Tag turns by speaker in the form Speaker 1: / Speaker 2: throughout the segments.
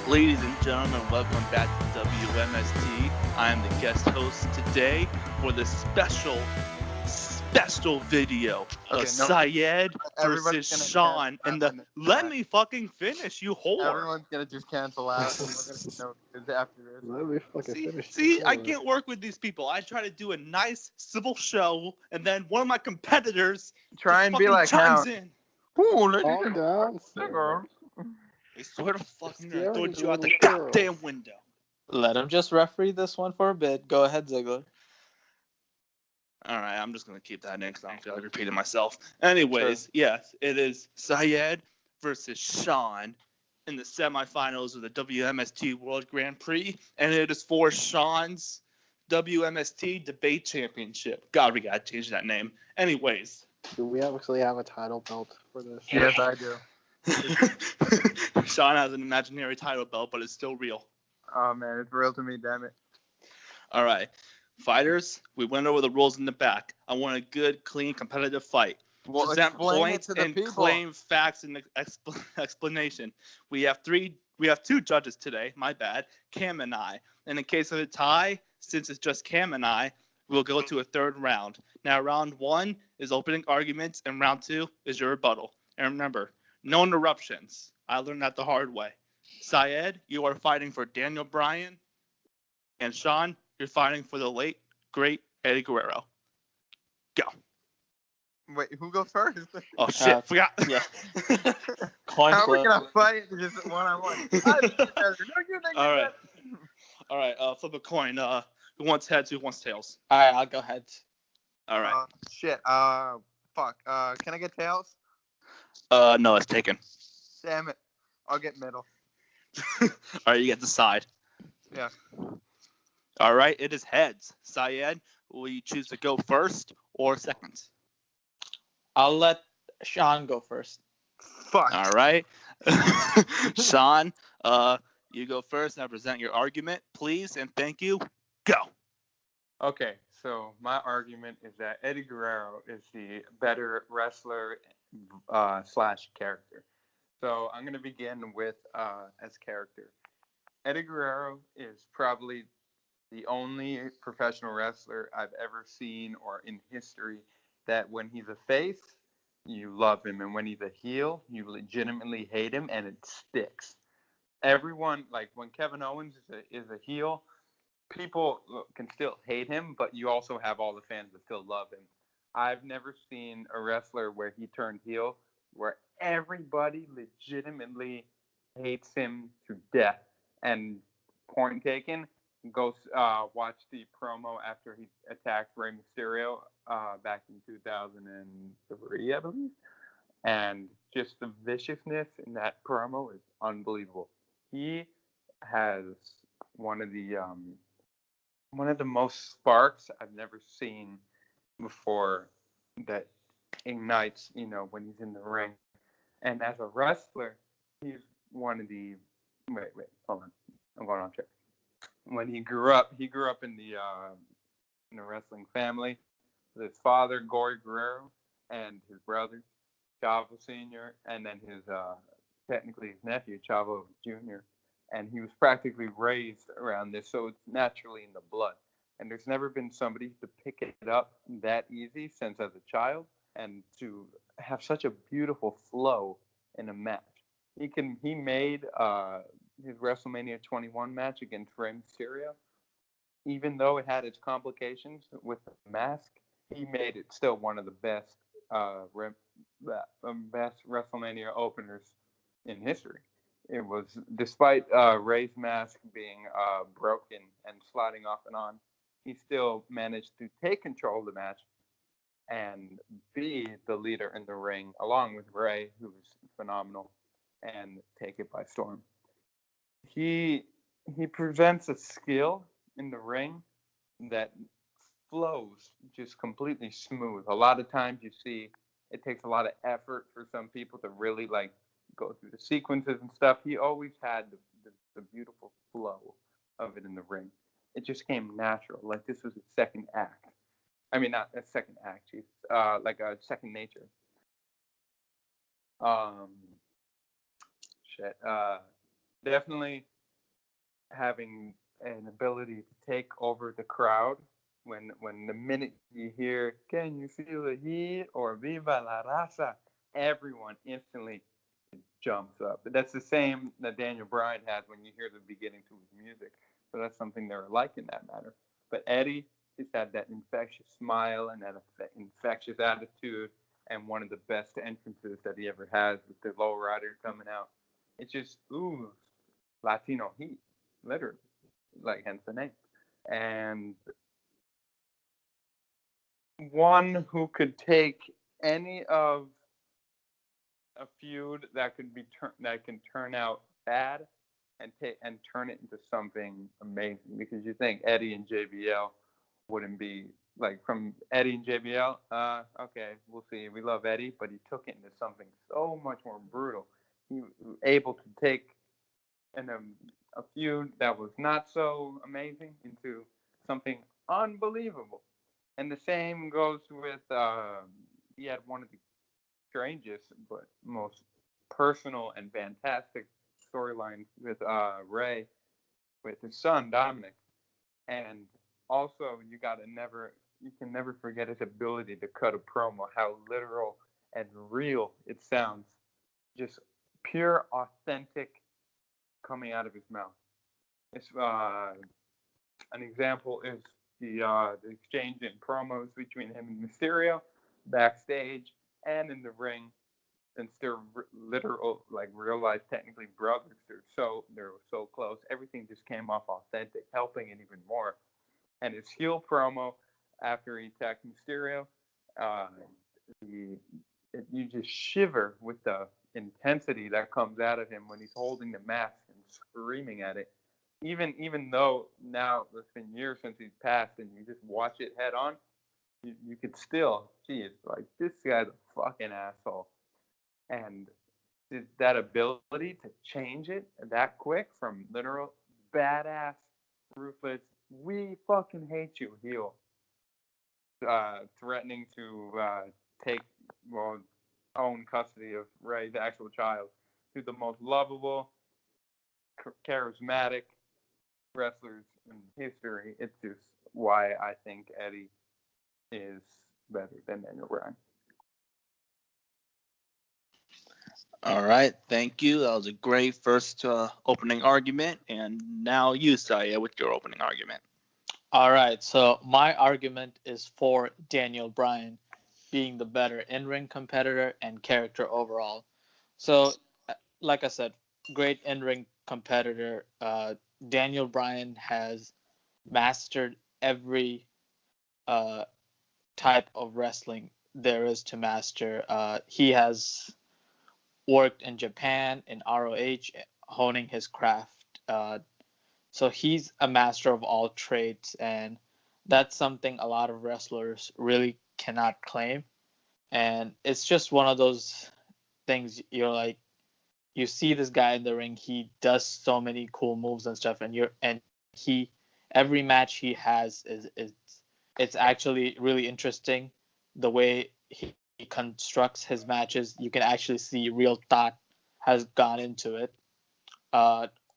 Speaker 1: Ladies and gentlemen, welcome back to W.M.S.T. I am the guest host today for the special video of Syed versus Shawn. And let me fucking finish, you whore.
Speaker 2: Everyone's gonna just cancel out. And we're gonna know after this.
Speaker 3: Let me fucking finish.
Speaker 1: See, I can't work with these people. I try to do a nice civil show, and then one of my competitors
Speaker 2: try and be like
Speaker 1: chimes in.
Speaker 3: Calm down.
Speaker 1: They swear to fucking throw you out the goddamn window.
Speaker 4: Let him just referee this one for a bit. Go ahead, Ziggler.
Speaker 1: All right, I'm just going to keep that in because I don't feel like repeating myself. Anyways, yes, it is Syed versus Shawn in the semifinals of the W.M.S.T. World Grand Prix, and it is for Shawn's W.M.S.T. Debate Championship. God, we got to change that name. Anyways.
Speaker 3: Do we actually have a title belt for this?
Speaker 2: Yes, I do.
Speaker 1: Shawn has an imaginary title belt, but it's still real.
Speaker 2: Oh, man, it's real to me, damn it.
Speaker 1: All right. Fighters, we went over the rules in the back. I want a good, clean, competitive fight.
Speaker 2: Well,
Speaker 1: present points and claim facts and explanation. We have two judges today. My bad, Cam and I. And in case of a tie, since it's just Cam and I, we'll go to a third round. Now, round 1 is opening arguments, and round 2 is your rebuttal. And remember, no interruptions. I learned that the hard way. Syed, you are fighting for Daniel Bryan, and Shawn, you're fighting for the late, great Eddie Guerrero. Go.
Speaker 2: Wait, who goes first?
Speaker 1: Oh, shit. Forgot.
Speaker 4: Yeah. Coin
Speaker 2: How are we
Speaker 4: flip.
Speaker 2: going to fight just one-on-one?
Speaker 1: All right. Flip a coin. Who wants heads? Who wants tails?
Speaker 4: All right, I'll go heads.
Speaker 1: All right.
Speaker 2: Fuck. Can I get tails?
Speaker 1: No, it's taken.
Speaker 2: Damn it. I'll get middle.
Speaker 1: All right, you get the side.
Speaker 2: Yeah.
Speaker 1: All right, it is heads. Syed, will you choose to go first or second?
Speaker 4: I'll let Shawn go first.
Speaker 2: Fuck.
Speaker 1: All right. Shawn, you go first and present your argument, please, and thank you. Go.
Speaker 5: Okay, so my argument is that Eddie Guerrero is the better wrestler slash character. So I'm going to begin with as character. Eddie Guerrero is probably the only professional wrestler I've ever seen or in history that when he's a face, you love him. And when he's a heel, you legitimately hate him and it sticks. Everyone, like when Kevin Owens is a heel, people can still hate him, but you also have all the fans that still love him. I've never seen a wrestler where he turned heel where everybody legitimately hates him to death. And point taken, go watch the promo after he attacked Rey Mysterio back in 2003, I believe. And just the viciousness in that promo is unbelievable. He has one of the most sparks I've never seen before that ignites, when he's in the ring. And as a wrestler, he's one of the wait, hold on. I'm going on track. When he grew up in the wrestling family with his father, Gory Guerrero, and his brother, Chavo Sr., and then his technically his nephew, Chavo Jr., and he was practically raised around this, so it's naturally in the blood. And there's never been somebody to pick it up that easy since as a child, and to have such a beautiful flow in a match. He made his WrestleMania 21 match against Rey Mysterio, even though it had its complications with the mask, he made it still one of the best WrestleMania openers in history. It was, despite Rey's mask being broken and sliding off and on, he still managed to take control of the match and be the leader in the ring, along with Rey, who was phenomenal, and take it by storm. He presents a skill in the ring that flows just completely smooth. A lot of times you see it takes a lot of effort for some people to really go through the sequences and stuff. He always had the beautiful flow of it in the ring. It just came natural, like this was a second act. I mean, not a second act, like a second nature. Definitely having an ability to take over the crowd when the minute you hear "Can you feel the heat?" or "Viva la raza," everyone instantly jumps up. But that's the same that Daniel Bryan has when you hear the beginning to his music. So that's something they're alike in that matter. But Eddie just had that infectious smile and that infectious attitude, and one of the best entrances that he ever has with the lowrider coming out. It's just ooh, Latino heat, literally, like hence the name. And one who could take any of a feud that can turn out bad and turn it into something amazing, because you think Eddie and JBL wouldn't be like, from Eddie and JBL, okay, we'll see, we love Eddie, but he took it into something so much more brutal. He was able to take a feud that was not so amazing into something unbelievable. And the same goes with he had one of the strangest but most personal and fantastic storylines with Ray, with his son Dominic. And also you can never forget his ability to cut a promo, how literal and real it sounds, just pure authentic coming out of his mouth. It's an example is the exchange in promos between him and Mysterio backstage and in the ring, since they're literal, like real life, technically brothers. They're so close. Everything just came off authentic, helping it even more. And his heel promo after he attacked Mysterio, uh, you just shiver with the intensity that comes out of him when he's holding the mask and screaming at it. Even though now it's been years since he's passed, and you just watch it head on, you could still, geez, like, this guy's a fucking asshole. And that ability to change it that quick from literal badass, ruthless, we fucking hate you heel, threatening to take, well, own custody of Ray, the actual child, to the most lovable, charismatic wrestlers in history. It's just why I think Eddie is better than Daniel Bryan.
Speaker 1: All right, thank you. That was a great first opening argument. And now you, Syed, with your opening argument.
Speaker 4: All right, so my argument is for Daniel Bryan being the better in-ring competitor and character overall. So, like I said, great in-ring competitor. Daniel Bryan has mastered every type of wrestling there is to master. He has worked in Japan, in ROH, honing his craft. So he's a master of all trades, and that's something a lot of wrestlers really cannot claim. And it's just one of those things, you're like, you see this guy in the ring, he does so many cool moves and stuff, and he every match he has is it's actually really interesting the way he constructs his matches. You can actually see real thought has gone into it.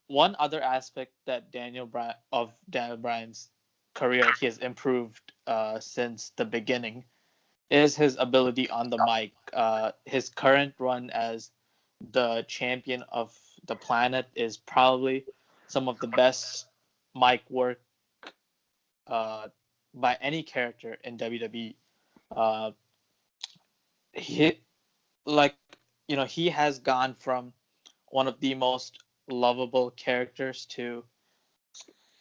Speaker 4: One other aspect that Daniel Bryan's career he has improved since the beginning is his ability on the mic. His current run as the champion of the planet is probably some of the best mic work by any character in WWE. He like he has gone from one of the most lovable characters to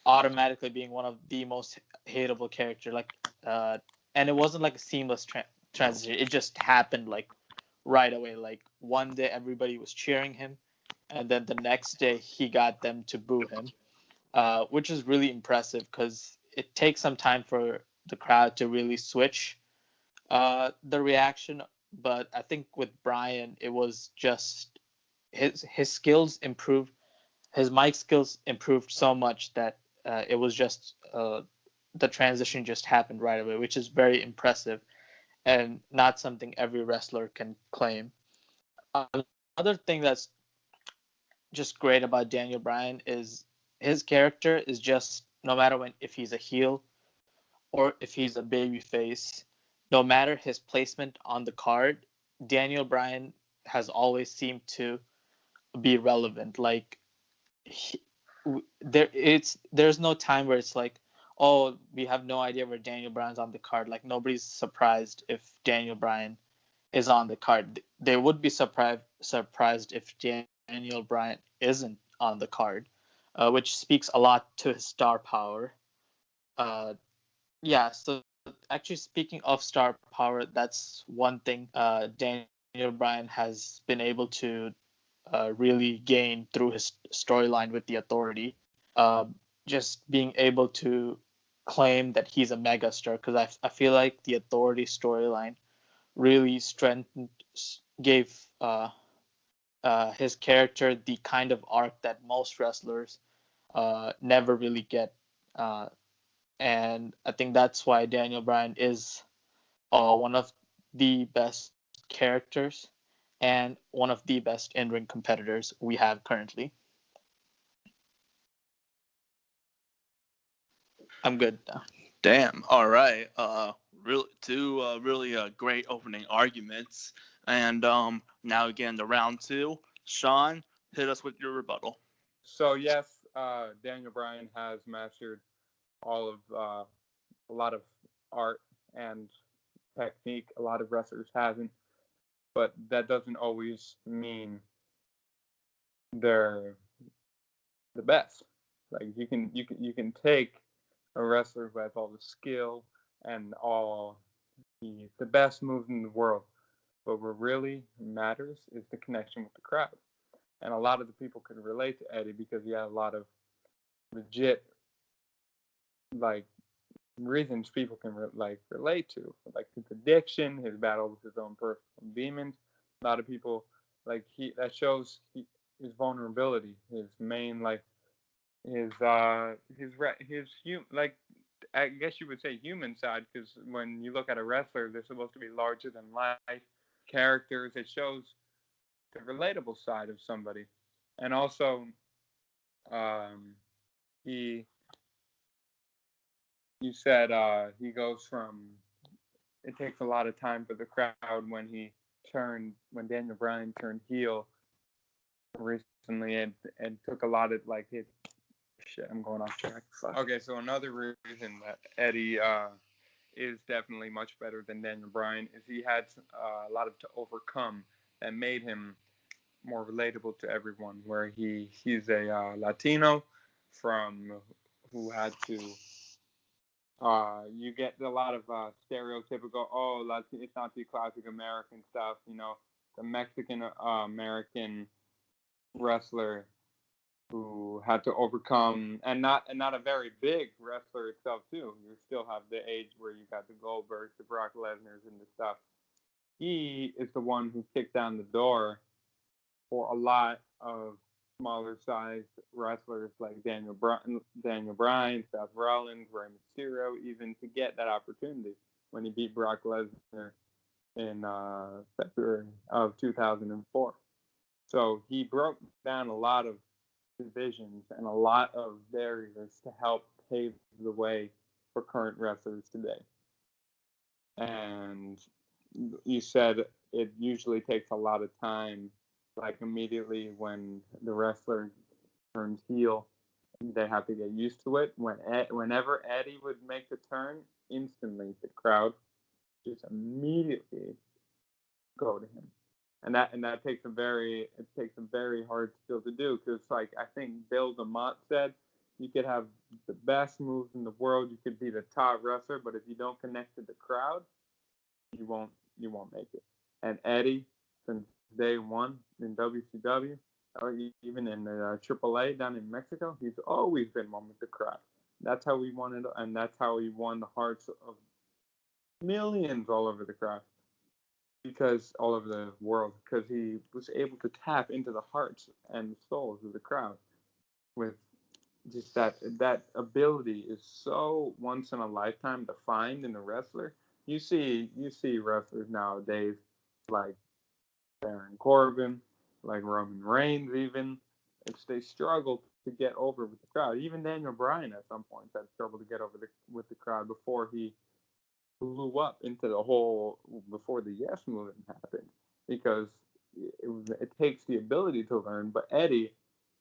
Speaker 4: automatically being one of the most hateable character. And it wasn't like a seamless transition. It just happened like right away. Like one day everybody was cheering him, and then the next day he got them to boo him, which is really impressive because it takes some time for the crowd to really switch the reaction. But I think with Bryan, it was just his skills improved. His mic skills improved so much that it was just the transition just happened right away, which is very impressive and not something every wrestler can claim. Another thing that's just great about Daniel Bryan is his character is just, no matter if he's a heel or if he's a baby face, no matter his placement on the card, Daniel Bryan has always seemed to be relevant. Like there's no time where it's like, oh, we have no idea where Daniel Bryan's on the card. Like nobody's surprised if Daniel Bryan is on the card. They would be surprised if Daniel Bryan isn't on the card, which speaks a lot to his star power. Yeah, so actually speaking of star power, that's one thing Daniel Bryan has been able to really gain through his storyline with the Authority. Just being able to claim that he's a megastar, because I feel like the Authority storyline really gave his character the kind of arc that most wrestlers never really get. And I think that's why Daniel Bryan is one of the best characters and one of the best in-ring competitors we have currently. I'm good now.
Speaker 1: Damn. All right. Really great opening arguments. And now again to round two. Shawn, hit us with your rebuttal.
Speaker 5: So yes, Daniel Bryan has mastered all of a lot of art and technique. A lot of wrestlers haven't, but that doesn't always mean they're the best. Like you can take a wrestler who has all the skill and all the best moves in the world, but what really matters is the connection with the crowd. And a lot of the people could relate to Eddie because he had a lot of legit like reasons people can relate to, like his addiction, his battle with his own personal demons. A lot of people that shows his vulnerability, his main his like I guess you would say human side, because when you look at a wrestler, they're supposed to be larger than life characters. It shows the relatable side of somebody, and also he you said he goes from, it takes a lot of time for the crowd when Daniel Bryan turned heel recently, and took a lot of his shit. I'm going off track. Okay, so another reason that Eddie is definitely much better than Daniel Bryan is he had a lot to overcome that made him more relatable to everyone. Where he's a Latino who had to. You get a lot of stereotypical, it's not the classic American stuff, the Mexican American wrestler who had to overcome, and not a very big wrestler itself too. You still have the age where you got the Goldbergs, the Brock Lesnar's, and the stuff. He is the one who kicked down the door for a lot of smaller sized wrestlers like Daniel Bryan, Seth Rollins, Rey Mysterio, even to get that opportunity when he beat Brock Lesnar in February of 2004. So he broke down a lot of divisions and a lot of barriers to help pave the way for current wrestlers today. And you said it usually takes a lot of time. Like immediately when the wrestler turns heel, they have to get used to it. Whenever Eddie would make the turn, instantly the crowd just immediately go to him, and that takes a very hard skill to do, because I think Bill DeMott said you could have the best moves in the world, you could be the top wrestler, but if you don't connect to the crowd, you won't make it. And Eddie, since day one in WCW, or even in the AAA down in Mexico, he's always been one with the crowd. That's how he wanted, and that's how he won the hearts of millions all over the crowd, all over the world, because he was able to tap into the hearts and souls of the crowd with just that ability is so once in a lifetime to find in a wrestler. You see wrestlers nowadays like Baron Corbin, like Roman Reigns, even if they struggle to get over with the crowd. Even Daniel Bryan at some points had trouble to get over with the crowd before he blew up into the whole before the Yes movement happened, because it takes the ability to learn. But Eddie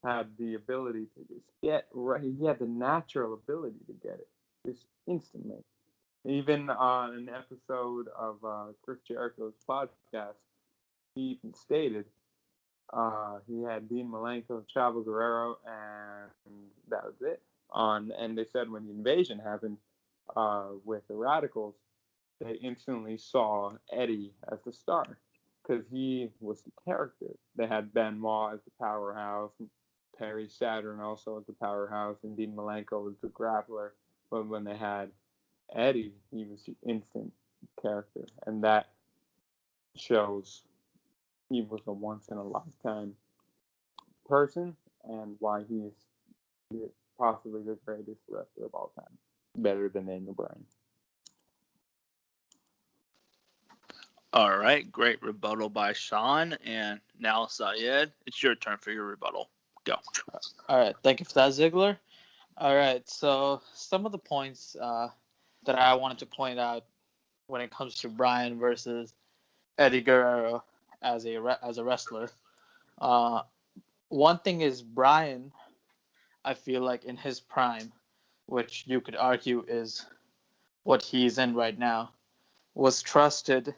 Speaker 5: had the ability to just get right. He had the natural ability to get it just instantly. Even on an episode of Chris Jericho's podcast, he even stated he had Dean Malenko, Chavo Guerrero, and that was it. And they said when the invasion happened with the Radicals, they instantly saw Eddie as the star because he was the character. They had Benoit as the powerhouse, Perry Saturn also as the powerhouse, and Dean Malenko was the grappler. But when they had Eddie, he was the instant character, and that shows he was a once in a lifetime person and why he is possibly the greatest wrestler of all time, better than Daniel Bryan.
Speaker 1: All right, great rebuttal by Shawn, and now Syed, it's your turn for your rebuttal. Go.
Speaker 4: All right, thank you for that, Ziggler. All right, so some of the points that I wanted to point out when it comes to Bryan versus Eddie Guerrero as a wrestler. One thing is Bryan, I feel like in his prime, which you could argue is what he's in right now, was trusted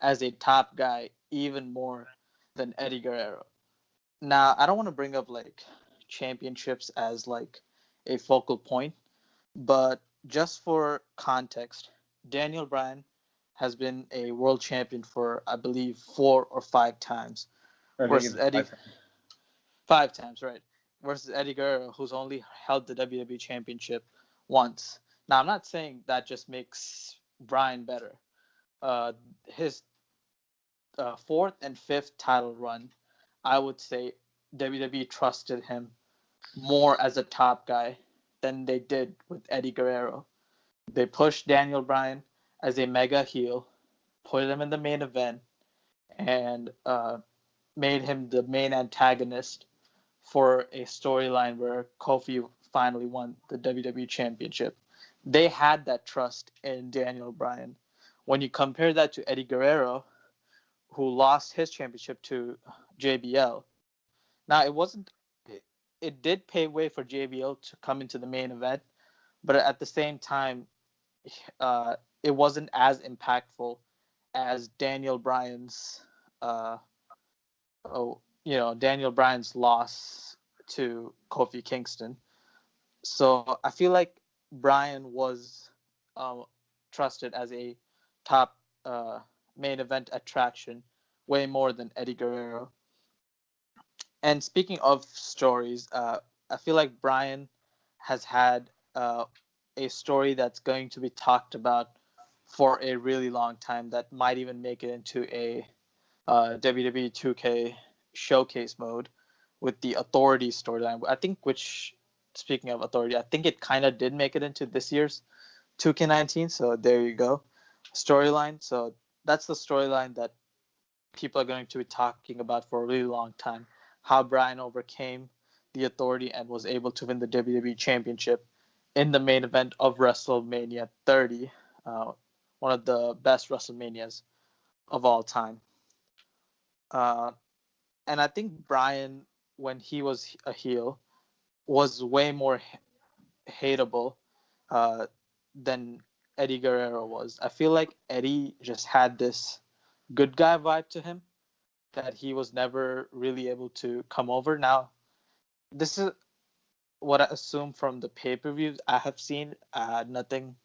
Speaker 4: as a top guy even more than Eddie Guerrero. Now, I don't want to bring up like championships as like a focal point, but just for context, Daniel Bryan has been a world champion for, I believe, 4 or 5 times. Versus Eddie, 5 times, right? Versus Eddie Guerrero, who's only held the WWE Championship once. Now, I'm not saying that just makes Bryan better. His 4th and 5th title run, I would say WWE trusted him more as a top guy than they did with Eddie Guerrero. They pushed Daniel Bryan as a mega heel, put him in the main event, and made him the main antagonist for a storyline where Kofi finally won the WWE Championship. They had that trust in Daniel Bryan. When you compare that to Eddie Guerrero, who lost his championship to JBL, now it did pave way for JBL to come into the main event, but at the same time, it wasn't as impactful as Daniel Bryan's Daniel Bryan's loss to Kofi Kingston. So I feel like Bryan was trusted as a top main event attraction way more than Eddie Guerrero. And speaking of stories, I feel like Bryan has had a story that's going to be talked about for a really long time that might even make it into a WWE 2K showcase mode with the Authority storyline. I think, speaking of Authority, I think it kind of did make it into this year's 2K19. So there you go, storyline. So that's the storyline that people are going to be talking about for a really long time. How Bryan overcame the Authority and was able to win the WWE Championship in the main event of WrestleMania 30, one of the best WrestleManias of all time. And I think Bryan, when he was a heel, was way more hateable than Eddie Guerrero was. I feel like Eddie just had this good guy vibe to him that he was never really able to come over. Now, this is what I assume from the pay-per-views I have seen. Nothing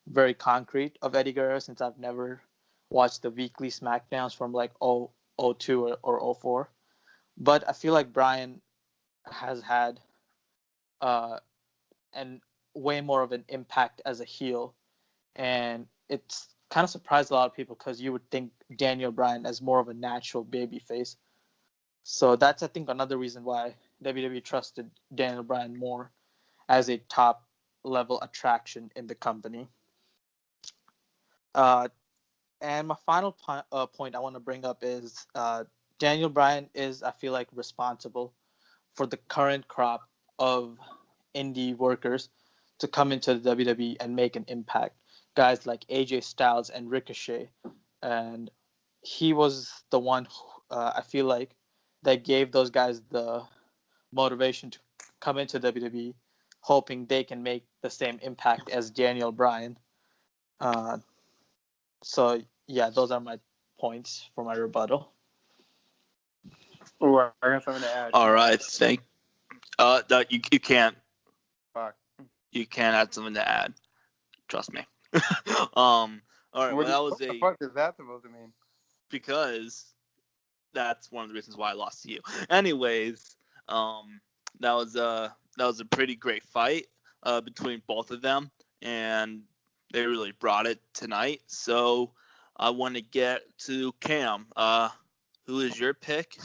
Speaker 4: very concrete of Eddie Guerrero since I've never watched the weekly SmackDowns from like 02 or 04. But I feel like Bryan has had and way more of an impact as a heel, and it's kind of surprised a lot of people because you would think Daniel Bryan as more of a natural babyface. So that's, I think, another reason why WWE trusted Daniel Bryan more as a top level attraction in the company. And my final point I want to bring up is Daniel Bryan is, I feel like, responsible for the current crop of indie workers to come into the WWE and make an impact. Guys like AJ Styles and Ricochet, and he was the one I feel like that gave those guys the motivation to come into WWE, hoping they can make the same impact as Daniel Bryan. So yeah, those are my points for my rebuttal.
Speaker 5: Oh, I got something to add.
Speaker 1: All right, no, you can't.
Speaker 5: Fuck.
Speaker 1: You can't add something to add. Trust me. All right, well, that was
Speaker 5: what the fuck is that supposed to mean?
Speaker 1: because that's one of the reasons why I lost to you. Anyways, that was a pretty great fight between both of them, and they really brought it tonight. So I want to get to Cam. Who is your pick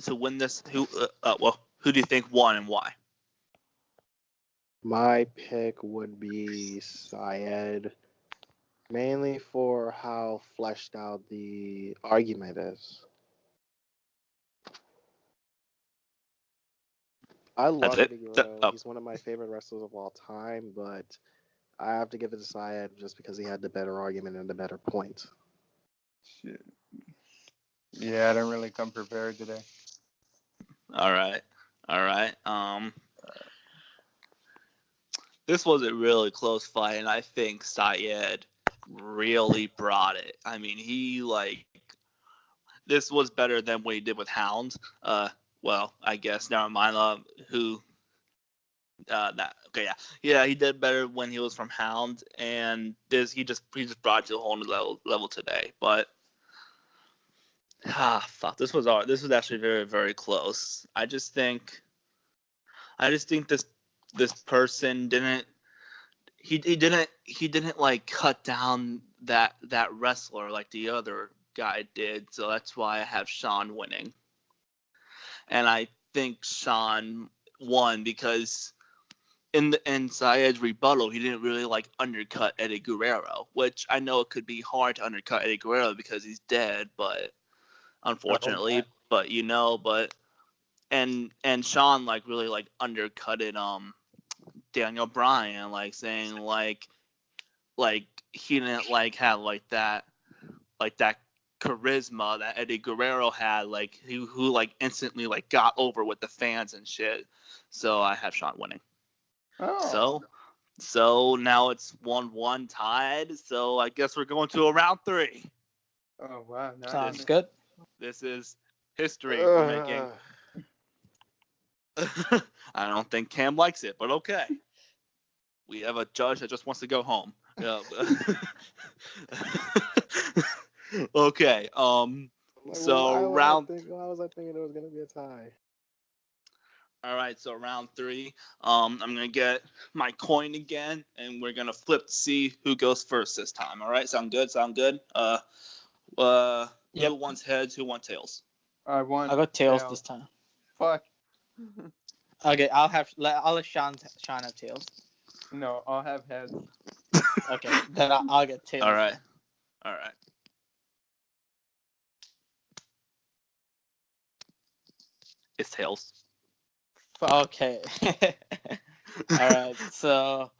Speaker 1: to win this? Who do you think won and why?
Speaker 3: My pick would be Syed, mainly for how fleshed out the argument is. I love
Speaker 1: it.
Speaker 3: Eddie Guerrero. He's one of my favorite wrestlers of all time, but I have to give it to Syed just because he had the better argument and the better point.
Speaker 5: Shit. Yeah, I didn't really come prepared today.
Speaker 1: All right. This was a really close fight, and I think Syed really brought it. I mean, this was better than what he did with Hound. Well, I guess never mind. Yeah, he did better when he was from Hound, and he just brought it to a whole new level today. But fuck, this was actually very, very close. I just think this person didn't like cut down that wrestler like the other guy did, so that's why I have Shawn winning. And I think Shawn won because in Syed's rebuttal, he didn't really like undercut Eddie Guerrero, which I know it could be hard to undercut Eddie Guerrero because he's dead, but unfortunately, and Shawn like really like undercutted Daniel Bryan, like saying like he didn't like have like that charisma that Eddie Guerrero had, like who like instantly like got over with the fans and shit. So I have Shawn winning.
Speaker 5: Oh.
Speaker 1: So now it's 1-1 tied. So I guess we're going to a round 3.
Speaker 5: Oh wow.
Speaker 4: Sounds good.
Speaker 1: This is history we're making. I don't think Cam likes it, but okay. We have a judge that just wants to go home. Yeah. Okay. So
Speaker 3: why was I thinking it was gonna be a tie?
Speaker 1: All right. So round 3. I'm gonna get my coin again, and we're gonna flip to see who goes first this time. All right. Sound good? Who wants heads? Who wants tails?
Speaker 5: I
Speaker 4: got tails this time.
Speaker 5: Fuck.
Speaker 4: Okay, I'll let Shawn have tails.
Speaker 5: No, I'll have heads.
Speaker 4: Okay, then I'll get tails.
Speaker 1: All right. It's tails.
Speaker 4: Okay. All right, so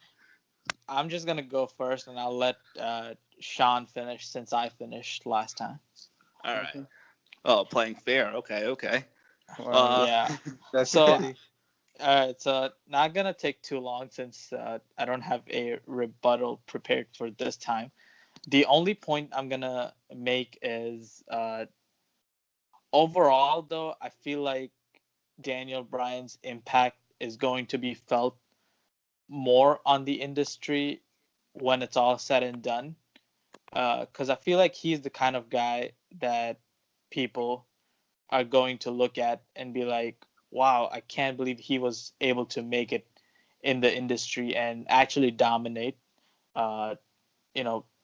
Speaker 4: I'm just gonna go first, and I'll let Shawn finish since I finished last time.
Speaker 1: All right. Oh, playing fair. Okay.
Speaker 4: Yeah.
Speaker 5: That's
Speaker 4: so.
Speaker 5: a pity.
Speaker 4: All right, so not gonna take too long since I don't have a rebuttal prepared for this time. The only point I'm gonna make is overall, though, I feel like Daniel Bryan's impact is going to be felt more on the industry when it's all said and done. Because I feel like he's the kind of guy that people are going to look at and be like, wow, I can't believe he was able to make it in the industry and actually dominate. Like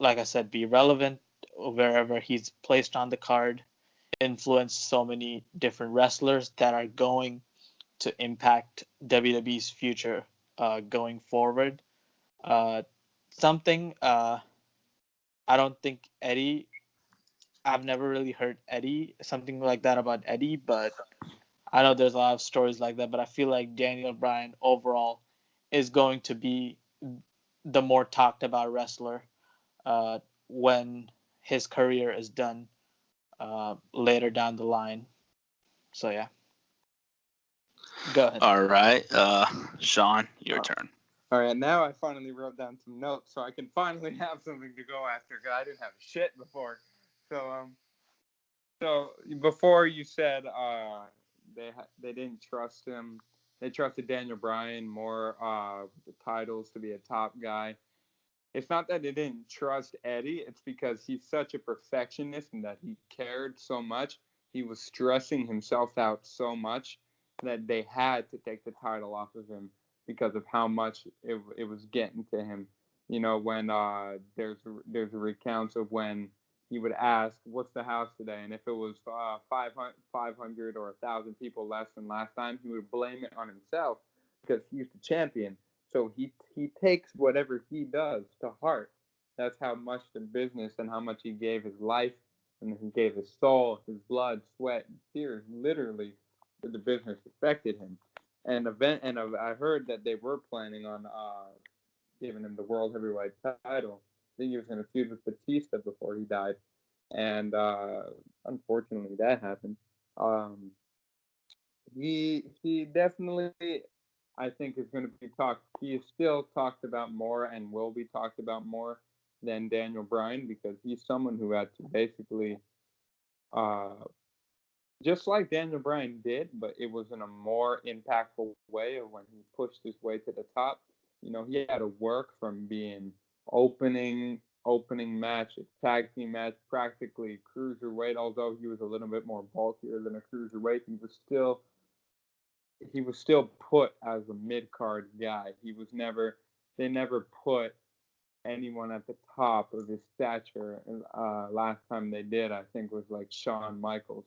Speaker 4: I said, be relevant wherever he's placed on the card, influence so many different wrestlers that are going to impact WWE's future going forward. Something I don't think I've never really heard something like that about Eddie, but I know there's a lot of stories like that, but I feel like Daniel Bryan overall is going to be the more talked about wrestler when his career is done later down the line. So yeah, go ahead.
Speaker 1: All right, Shawn, your turn.
Speaker 5: All right, now I finally wrote down some notes so I can finally have something to go after because I didn't have shit before. So before you said they didn't trust him. They trusted Daniel Bryan more with the titles to be a top guy. It's not that they didn't trust Eddie. It's because he's such a perfectionist and that he cared so much. He was stressing himself out so much that they had to take the title off of him because of how much it was getting to him. You know, when there's recounts of when he would ask, "What's the house today?" And if it was 500 or 1,000 people less than last time, he would blame it on himself because he's the champion. So he takes whatever he does to heart. That's how much the business and how much he gave his life and he gave his soul, his blood, sweat, and tears, literally, that the business affected him. I heard that they were planning on giving him the world heavyweight title. I think he was going to feud with Batista before he died, and unfortunately that happened. Um, he definitely, I think, is going to be talked. He is still talked about more and will be talked about more than Daniel Bryan because he's someone who had to basically, uh, just like Daniel Bryan did, but it was in a more impactful way of when he pushed his way to the top. You know, he had to work from being opening match, tag team match, practically cruiserweight. Although he was a little bit more bulkier than a cruiserweight, he was still put as a mid card guy. They never put anyone at the top of his stature. Last time they did, I think, was like Shawn Michaels.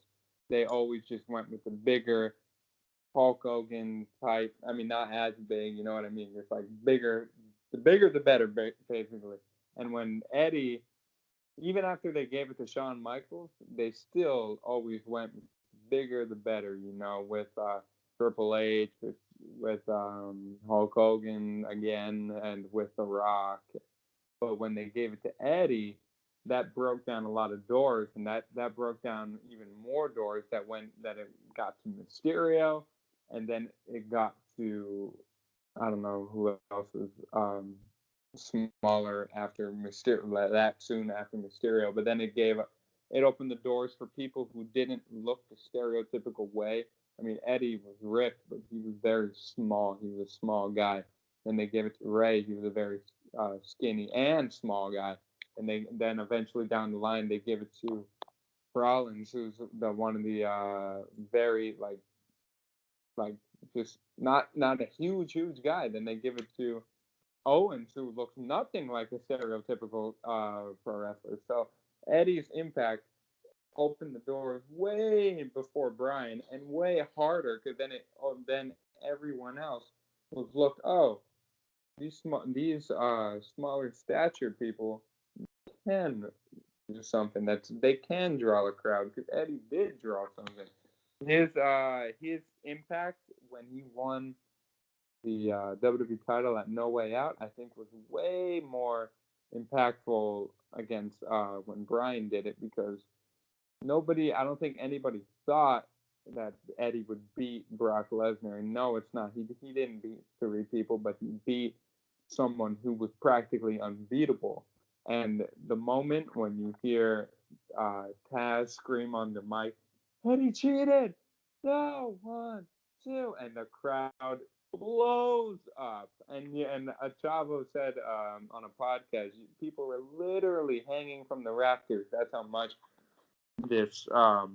Speaker 5: They always just went with the bigger Hulk Hogan type. I mean, not as big, you know what I mean? It's like bigger, the bigger the better, basically. And when Eddie, even after they gave it to Shawn Michaels, they still always went bigger the better, you know, with Triple H, with Hulk Hogan again, and with The Rock. But when they gave it to Eddie, that broke down a lot of doors, and that broke down even more doors that it got to Mysterio, and then it got to, I don't know who else was smaller after Mysterio, that soon after Mysterio, but then it opened the doors for people who didn't look the stereotypical way. I mean, Eddie was ripped, but he was very small. He was a small guy. Then they gave it to Ray. He was a very skinny and small guy. And then eventually down the line they give it to Rollins, who's the one of the very like just not a huge guy. Then they give it to Owens, who looks nothing like a stereotypical pro wrestler. So Eddie's impact opened the doors way before Bryan and way harder because then everyone else was looked, oh, these smaller stature people can do something they can draw a crowd because Eddie did draw something. His impact when he won the WWE title at No Way Out, I think, was way more impactful against when Bryan did it because I don't think anybody thought that Eddie would beat Brock Lesnar. And no, it's not. He didn't beat 3 people, but he beat someone who was practically unbeatable. And the moment when you hear Taz scream on the mic, Eddie cheated! No, 1, 2, and the crowd blows up. And Chavo said on a podcast, people were literally hanging from the rafters. That's how much this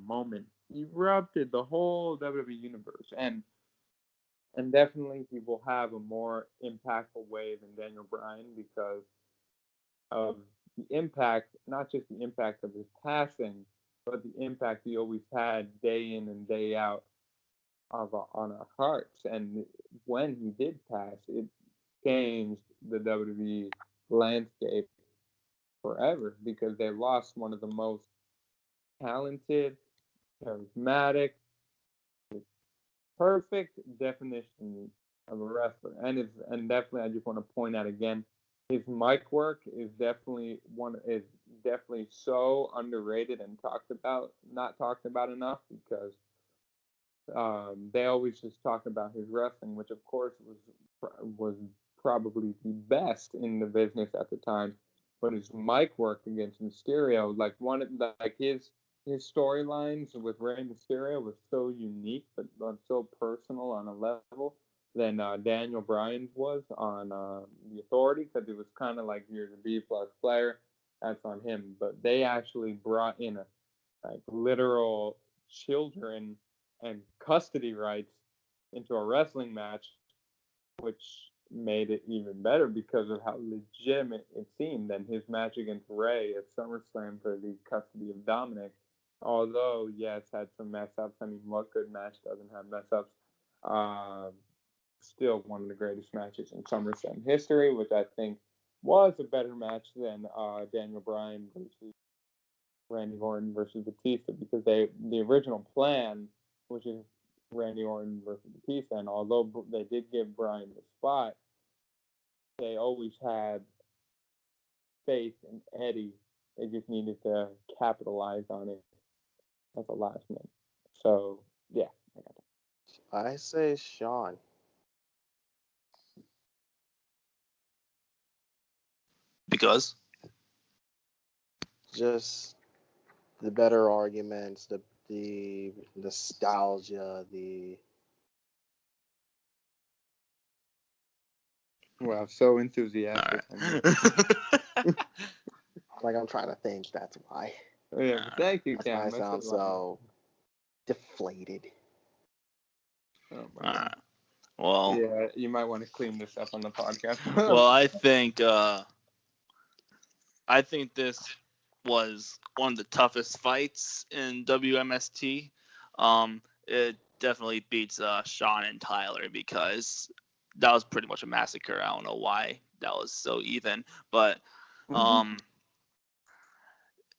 Speaker 5: moment erupted the whole WWE universe, and definitely he will have a more impactful way than Daniel Bryan because of the impact, not just the impact of his passing, but the impact he always had day in and day out on our hearts. And when he did pass, it changed the WWE landscape forever because they lost one of the most talented, charismatic, perfect definition of a wrestler, and definitely I just want to point out again, his mic work is definitely so underrated and not talked about enough because they always just talk about his wrestling, which of course was probably the best in the business at the time. But his mic work against Mysterio, his storylines with Rey Mysterio was so unique, but so personal on a level than Daniel Bryan's was on the Authority, because it was kind of like, you're the B-plus player, that's on him. But they actually brought in literal children and custody rights into a wrestling match, which made it even better because of how legitimate it seemed than his match against Rey at SummerSlam for the custody of Dominic. Although, yes, had some mess ups. I mean, what good match doesn't have mess ups? Still one of the greatest matches in SummerSlam history, which I think was a better match than Daniel Bryan versus Randy Orton versus Batista, because the original plan, which is Randy Orton versus Batista, and although they did give Bryan the spot, they always had faith in Eddie. They just needed to capitalize on it at the last minute. So, yeah, I got that.
Speaker 3: I say Shawn.
Speaker 1: Because?
Speaker 3: Just the better arguments, the nostalgia,
Speaker 5: Wow, so enthusiastic.
Speaker 3: like, I'm trying to think. That's why.
Speaker 5: Yeah, thank you,
Speaker 3: That's why
Speaker 5: Cam.
Speaker 3: I sound so deflated.
Speaker 5: Oh, my God.
Speaker 1: Well,
Speaker 5: Yeah, you might want to clean this up on the podcast.
Speaker 1: well, I think this was one of the toughest fights in W.M.S.T. It definitely beats Shawn and Tyler, because that was pretty much a massacre. I don't know why that was so even, but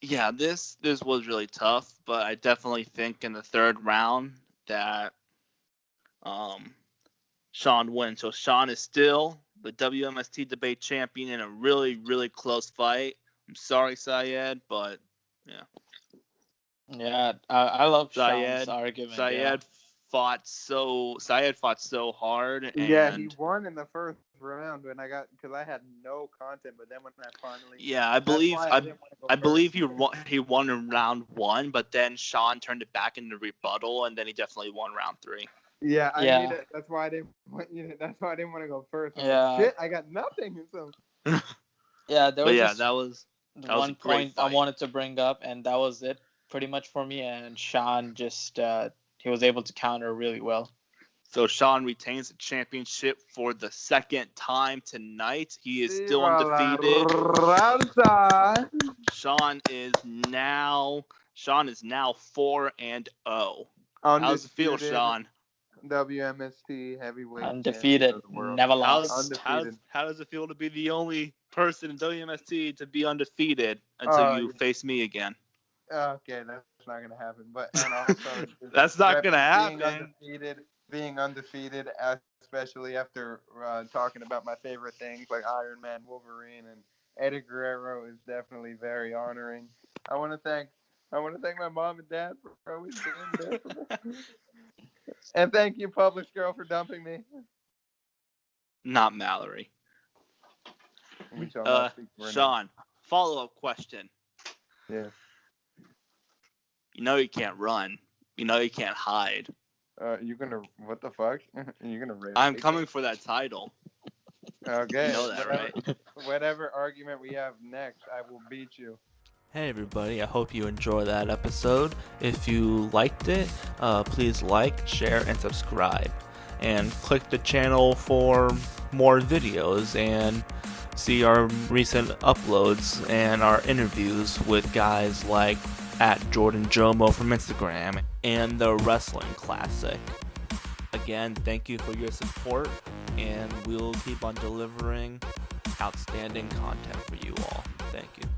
Speaker 1: yeah, this was really tough. But I definitely think in the third round that Shawn wins. So Shawn is still the W.M.S.T debate champion in a really, really close fight. I'm sorry, Syed, but yeah.
Speaker 4: Yeah, I love Shawn's argument.
Speaker 1: Syed fought so hard, and
Speaker 5: yeah, he won in the first round because I had no content, but then when I finally
Speaker 1: I believe he won in round 1, but then Shawn turned it back into rebuttal, and then he definitely won round 3.
Speaker 5: Yeah, that's why I didn't want to go first. Like, shit, I got nothing. So.
Speaker 4: Yeah,
Speaker 1: that was
Speaker 4: one point I wanted to bring up, and that was it pretty much for me. And Shawn just he was able to counter really well.
Speaker 1: So Shawn retains the championship for the second time tonight. He is still undefeated. Shawn is now 4-0. How's it feel, Shawn?
Speaker 5: W.M.S.T. heavyweight
Speaker 4: undefeated, never lost.
Speaker 1: How does it feel to be the only person in W.M.S.T. to be undefeated until you face me again?
Speaker 5: Okay, that's not gonna happen. But and also
Speaker 1: that's not gonna happen.
Speaker 5: Being undefeated, especially after talking about my favorite things like Iron Man, Wolverine, and Eddie Guerrero, is definitely very honoring. I want to thank my mom and dad for always being there for me. And thank you, Publix girl, for dumping me.
Speaker 1: Not Mallory.
Speaker 5: We shall not speak for
Speaker 1: Shawn, follow-up question.
Speaker 5: Yeah.
Speaker 1: You know you can't run. You know you can't hide.
Speaker 5: What the fuck? You're gonna raise
Speaker 1: I'm coming for that title.
Speaker 5: Okay.
Speaker 1: You know that, right?
Speaker 5: Whatever argument we have next, I will beat you.
Speaker 6: Hey everybody, I hope you enjoyed that episode. If you liked it, please like, share, and subscribe. And click the channel for more videos and see our recent uploads and our interviews with guys like @JordanJomo from Instagram and the Wrestling Classic. Again, thank you for your support, and we'll keep on delivering outstanding content for you all. Thank you.